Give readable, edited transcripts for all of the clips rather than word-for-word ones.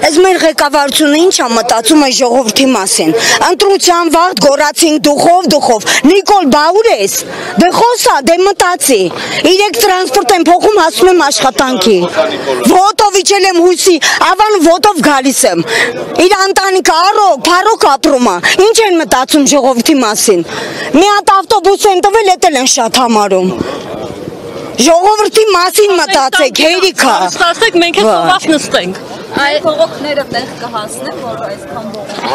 Այս մեր ղեկավարությունը ինչ է մտածում է ժողովրդի մասին։ Ընտրության վաղ գորացին դուխով, Նիկոլ բա ուր ես։ Դե խոսա, դե մտածի։ Իրեք տրանսպորտ են փոխում, հասնում եմ աշխատանքի։ Ոտով իջել եմ հույսի, ավան ոտով գալիս եմ։ Իր ընտանիքը փարոք ապրում է։ Ինչ են մտածում ժողովրդի մասին։ Մի հատ ավտոբուս են տվել, էտել են շատ համարում։ Ժողովրդի մասին մտածեք, հերիքա։ Ստացեք, մենք էլ սովավ նստենք։ Այդ փողոքները տեղ կհասնեն, որ այսքան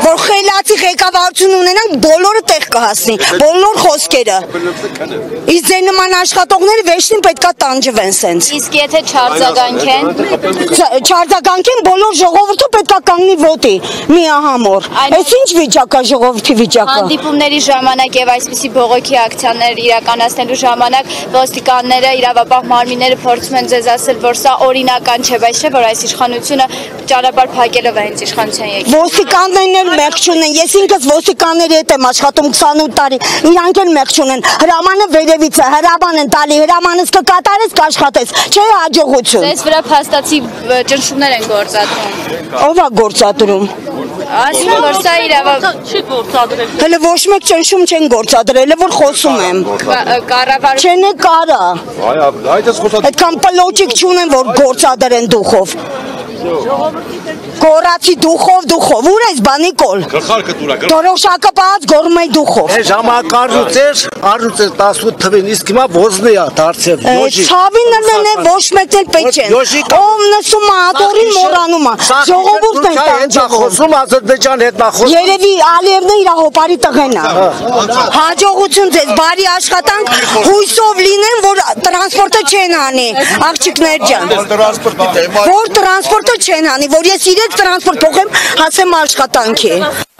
որ խելացի ղեկավարություն ունենանք, բոլորը տեղ կհասնի, բոլոր խոսքերը։ Իսկ ձեր նման աշխատողները վերջին պետքա տանջվեն սենց։ Իսկ եթե չարձագանքեն, բոլոր ժողովուրդը պետքա կանգնի ոտի, միահամոր։ Այս ինչ վիճակ է ժողովրդի վիճակը։ Հանդիպումների ժամանակ եւ այսպիսի բողոքի ակցիաներ իրականացնելու ժամանակ ոստիկանները, իրավապահ մարմինները փորձում են ձեզ ասել, որ սա օրինական չէ, բայց չէ, որ այս իշխանությունը ճանապարհ փակելով է հենց իշխանության եկել։ Ոստիկաններն էլ մեղք չունեն, ես ինքս ոստիկանների հետ եմ աշխատում 28 տարի, իրանք էլ մեղք չունեն, հրամանը վերևից է, հրաման են տալի, հրամանս կկատարես, կաշխատես, չէ հաջողություն։ Ձեզ վրա փաստացի ճնշումներ են գործադրում։ Ով է գործադրում։ Ասում եմ, որ սա իրավապահ չի գործադրել։ Հələ ոչ մեկ ճնշում չեն գործադրել, որ խոսում եմ։ կառավարությունը Չեն կարա։ Այդքան պլոճիկ չունեն, որ գործադրեն դուխով։ Գորացի դուխով, ուր ես բա Նիկոլ։ Գլխարկը դուրա։ Դորոշակը պահած գորում էի դուխով։ Ժամակարուց էր 18 թվին, իսկ հիմա ոզնի է դարձել։ Ցավին նեն է ոչ մեկ էլ պետք չեն։ Ով նսում է աթորին մորանում է։ Ժողովուրդն են տանջում։ Խոսում Ադրբեջան հետ նա խոսում։ Երևի Ալիևն է իր հոպարի տղեն է։ Հաջողություն ձեզ, բարի աշխատանք, հույսով լինեն, որ տրանսպորտը չեն անի, աղջիկներ ջան։ Որ տրանսպորտը չեն անի, որ ես իրեք տրանսպորտ փոխեմ, հասեմ աշխատանքի։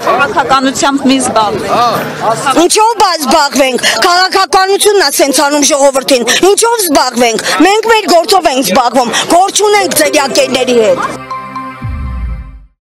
Քաղաքականությամբ մի զբաղվենք։ Ինչով զբաղվենք։ Քաղաքականությունն է սենց անում ժողովրդին։ Ինչով զբաղվենք։ Մենք մեր գործով ենք զբաղվում։ Գործ չունենք ձեր յակերների հետ։